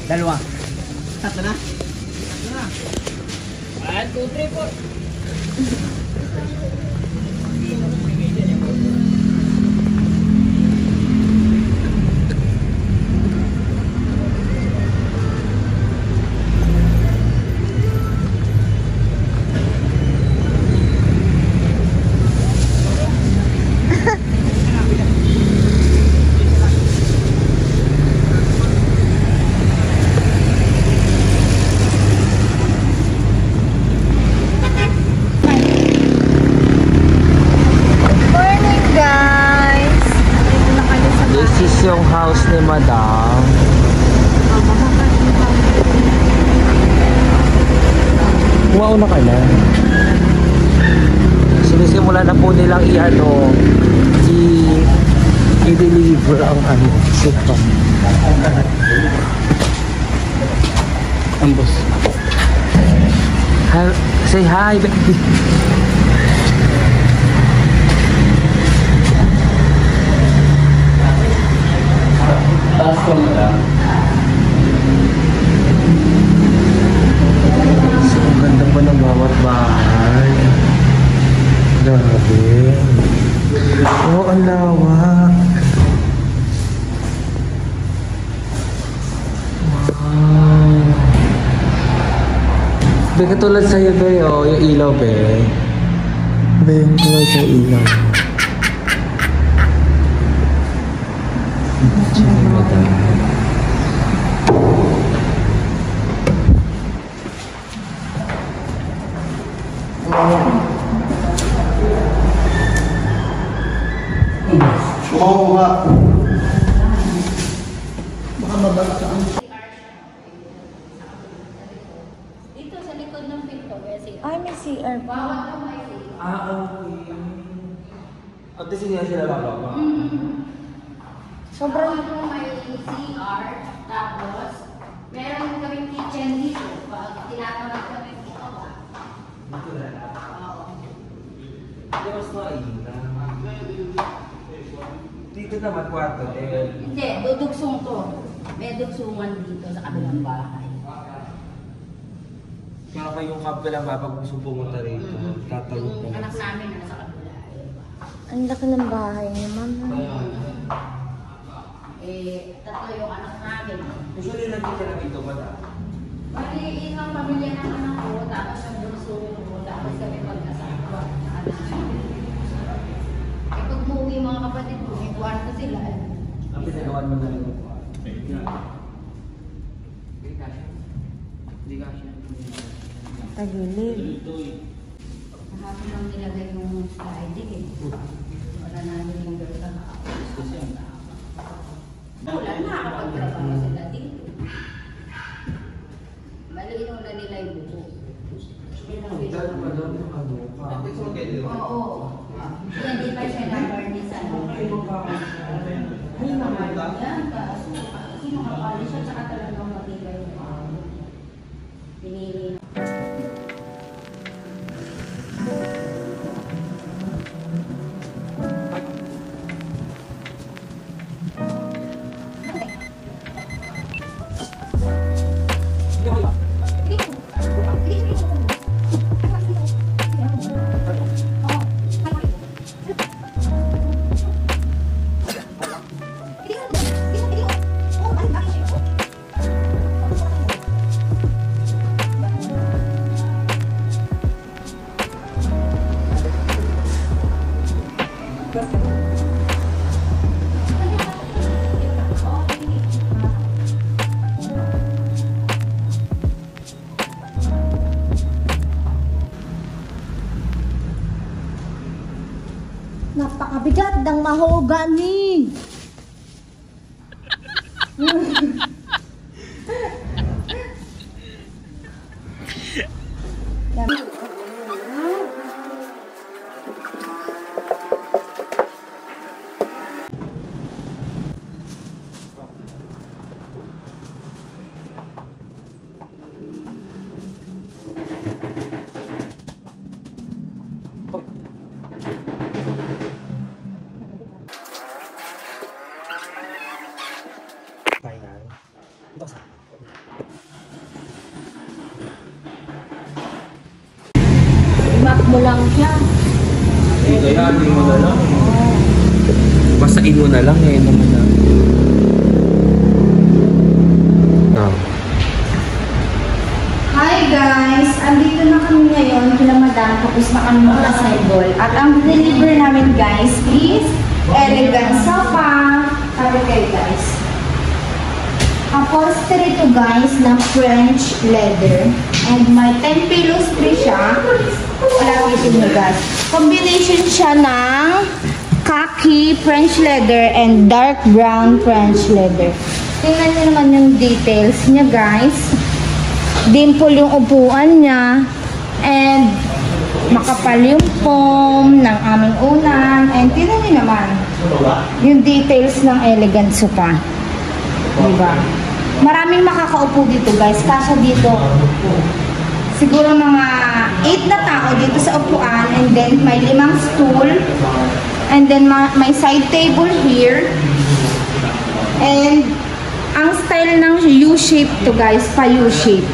Dalawa. Tatlo na? Tatlo na. 1, 2, 3, 4. Yung house ni Madam. Wow na ka na. Sinisimula na po nilang i-deliver ang ito. Ang boss. Say hi, baby. Taas ko mo lang. So, ang ganda pa ng bawat bahay. Grabe. Oh, ang lawak. Wow. Be, katulad sa'yo, be, oh, yung ilaw, be. Be, yung tulad sa ilaw. Oo nga. Baka mabagsak. Dito sa likod ng pinto, Ay, may CR pa. okay. Okay. At least hindi na sila bababa. Sobrang... May CR, tapos meron kaming kitchen dito. Pag tinatamad kami dito, Dito na lang. oo. Hindi mas maina. Dito naman kwarto, eh. Hindi, dudugsong to. May dugsungan dito sa kabilang bahay. Kaya kayong kapilang babag gusto pumunta rito. Tatawag Yung na. anak namin nasa kabila. Ang laki ng bahay niya, mama. Tatlo yung anak namin. Usually nandito na dito ba na? Bali, isang pamilya ng anak ko, tapos yung bunso ko, tapos kami mag-asawa. Pag umuwi mga kapatid ko, may kwarto sila. Ang pinagawan mo na rin. Tagilid. Kahapon lang nilagay yung sliding eh. Wala namin yung gano'n sa wala na, kapag-trabaho sila dito. Maliinaw na nila yung buko. Oo. Hindi pa siya na-burnish ano. Ay, mahal yan. Sino kapali siya, tsaka talagang matibay yung pinili. Napakabigat ng mahogani. mo lang siya. Hindi kaya, hindi mo na lang. Basain mo na lang eh, naman na. Oh. Hi guys! Andito na kami ngayon kila Madam, tapos na kami mag-assemble. At ang deliver namin guys is elegant sofa. Sabi kayo guys. Upholstery to guys na French leather. And may 10 pillows tree siya. Palapitin nyo guys. Combination siya ng khaki French leather and dark brown French leather. Tingnan nyo naman yung details niya guys. Dimple yung upuan niya. And makapal yung foam ng aming unan. And tingnan nyo naman yung details ng elegant sofa. Diba? Maraming makakaupo dito guys. Kasya dito siguro mga 8 na tao dito sa upuan. And then may 5 stool. And then may side table here. And ang style ng U-shape to guys. Pa U-shape.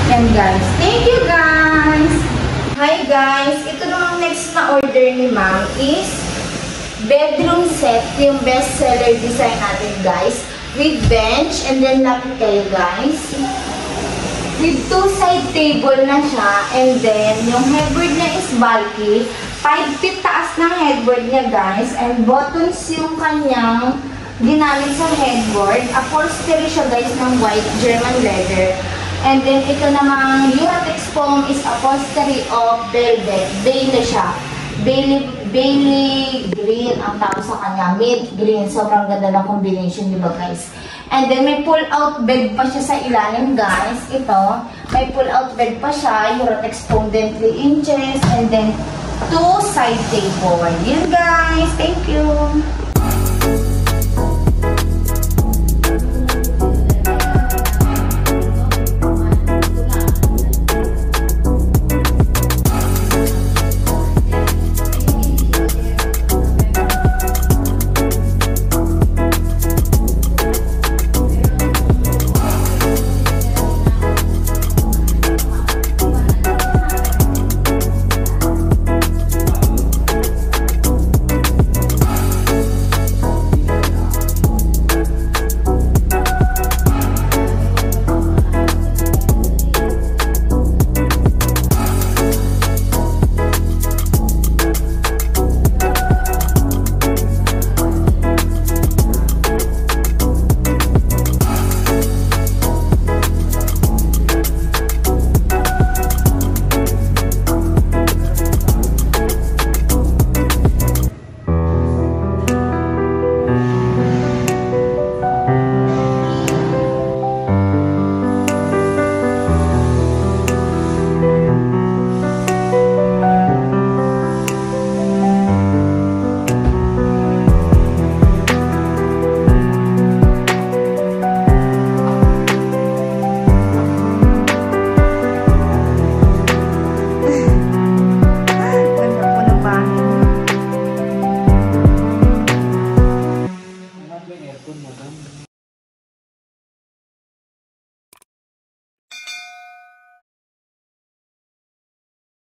Yan guys. Thank you guys. Hi guys. Ito namang next na order ni ma'am is bedroom set. Yung best seller design natin guys. With bench. And then lapit kayo guys. With 2 side table na siya. And then yung headboard niya is bulky. 5 feet taas ng headboard niya guys. And buttons yung kanyang ginamit sa headboard. Upholstery siya guys ng white German leather. And then ito namang Uratex foam is upholstery of velvet. Bailey siya. Bailey green ang tawag sa kanya. Mint green. Sobrang ganda ng combination, di ba guys? And then may pull-out bed pa siya sa ilalim guys. Ito. May pull-out bed pa siya. Uratex foam then 3 inches. And then 2 side table. Yun guys. Thank you.